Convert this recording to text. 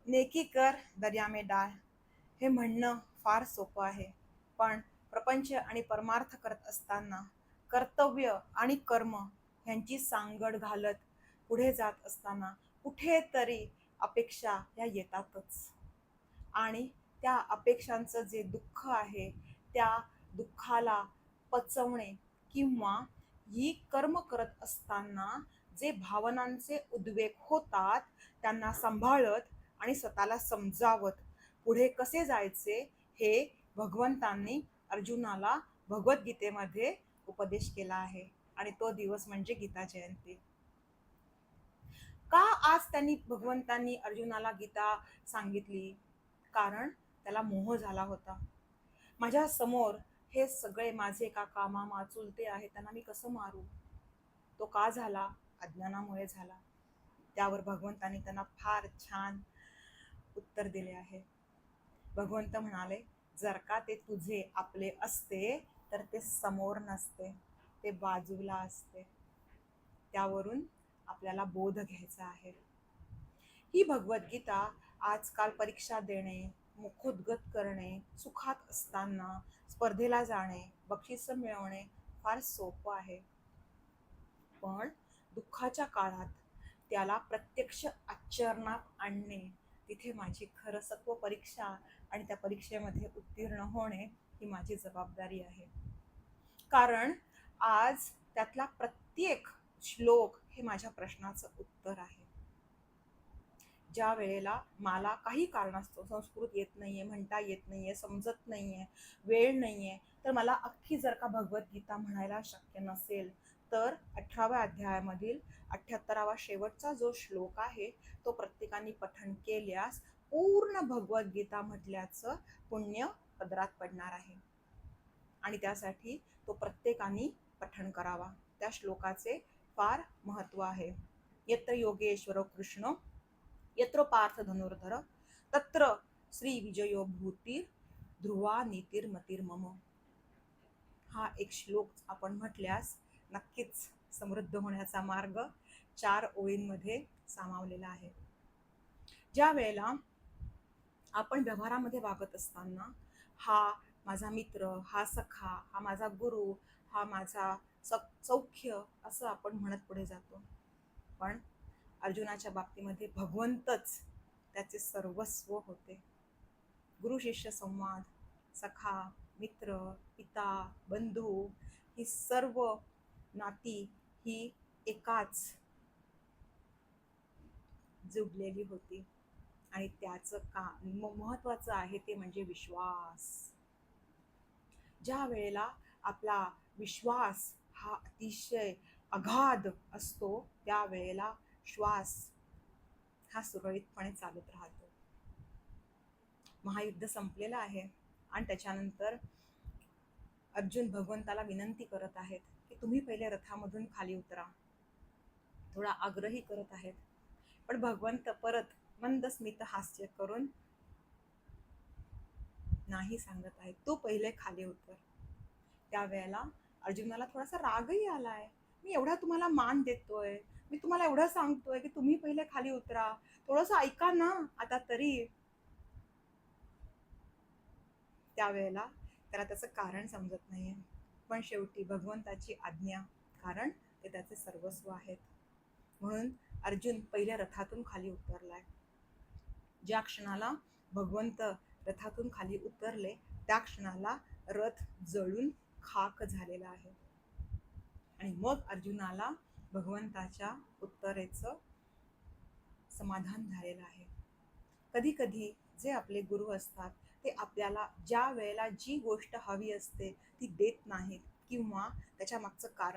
नेकी कर दर्या में डाळ हे म्हणणं फार सोपं आहे, पण प्रपंच आणि परमार्थ करत असताना कर्तव्य आणि कर्म ह्यांची सांगड घालत पुढे जात असताना कुठेतरी अपेक्षा या येतातच. आणि त्या अपेक्षांचं जे दुःख आहे, त्या दुःखाला पचवणे किंवा ही कर्म करत असताना जे भावनांचे उद्वेग होतात त्यांना सांभाळत आणि स्वतःला समजावत पुढे कसे जायचे हे भगवंतांनी अर्जुनाला भगवद्गीतेमध्ये उपदेश केला आहे. आणि तो दिवस म्हणजे गीता जयंती. का आज भगवंतांनी अर्जुनाला गीता सांगितली? कारण त्याला मोह झाला होता. माझ्या समोर हे सगळे माझे काका मामा चुलते आहेत, त्यांना मी कसं मारू? तो का झाला? अज्ञानामुळे झाला. त्यावर भगवंतांनी त्यांना फार छान उत्तर दिले आहे. भगवंत म्हणाले, जर का ते तुझे आपले असते तर ते समोर नसते, ते बाजूला असते. त्यावरून आपल्याला बोध घ्यायचा आहे. ही भगवद्गीता आजकाल परीक्षा देणे, मुखोद्गत करणे, सुखात असताना स्पर्धेला जाणे, बक्षीस मिळवणे फार सोपं आहे. पण दुःखाच्या काळात त्याला प्रत्यक्ष आचरणात आणणे, तिथे माझी खरं सत्व परीक्षा आणि त्या परीक्षेमध्ये उत्तीर्ण होणे ही माझी जबाबदारी आहे. कारण आज त्यातला प्रत्येक श्लोक हे माझ्या प्रश्नाचं उत्तर आहे. ज्या वेळेला मला काही कारणास्तव संस्कृत येत नाहीये, म्हणता येत नाहीये, समजत नाहीये, वेळ नाहीये, तर मला अख्खी जर का भगवद्गीता म्हणायला शक्य नसेल तर 18व्या अध्यायामधील 78वा शेवटचा जो श्लोक आहे तो प्रत्येकाने पठण केल्यास पूर्ण भगवद्गीता म्हटल्याचं पुण्य पदरात पडणार आहे. आणि त्यासाठी तो प्रत्येकाने पठण करावा. त्या श्लोकाचे फार महत्व आहे. यत्र योगेश्वरो कृष्ण यत्र पार्थ धनुर्धर तत्र श्री विजयो भूती ध्रुवा नीतिर्मतिर्मम. हा एक श्लोक आपण म्हटल्यास नक्कीच समृद्ध होण्याचा मार्ग 4 ओळींमध्ये सामावलेला आहे. ज्या वेळेला आपण व्यवहारामध्ये वागत असताना हा माझा मित्र, हा सखा, हा माझा गुरु, हा माझा सौख्य असं आपण म्हणत पुढे जातो. पण अर्जुनाच्या बाबतीमध्ये भगवंतच त्याचे सर्वस्व होते. गुरु शिष्य संवाद, सखा, मित्र, पिता, बंधू ही सर्व नाती ही एकाच जुडलेली होती. आणि त्याचं महत्वाचं आहे ते म्हणजे विश्वास. ज्या वेळेला आपला विश्वास हा अतिशय अगाध असतो त्यावेळेला श्वास हा सुरळीतपणे चालत राहतो. महायुद्ध संपलेलं आहे आणि त्याच्यानंतर अर्जुन भगवंताला विनंती करत आहेत की तुम्ही पहिले रथामधून खाली उतरा, थोडा आग्रही करत आहेत. पण भगवंत परत मंद स्मित हास्य करून नाही सांगत आहेत, तू पहिले खाली उतर. त्यावेळेला अर्जुनाला थोडासा रागही आलाय. मी एवढा तुम्हाला मान देतोय, मी तुम्हाला एवढं सांगतोय की तुम्ही पहिले खाली उतरा, थोडंसं ऐका ना आता तरी. त्यावेळेला त्याला त्याचं कारण समजत नाहीये. पण शेवटी भगवंताची आज्ञा, कारण ते त्याचे सर्वस्व आहेत. म्हणून अर्जुन पहिल्या रथातून खाली उतरलाय. ज्या क्षणाला भगवंत रथातून खाली उतरले त्या क्षणाला रथ जळून खाक झालेला आहे. आणि मग अर्जुनाला भगवंताच्या उत्तरेचं समाधान झालेलं आहे. कधी कधी जे आपले गुरु असतात ते आपल्याला ज्या वेळेला जी गोष्ट हवी असते ती देत नाहीत किंवा त्याच्या मागचं कारण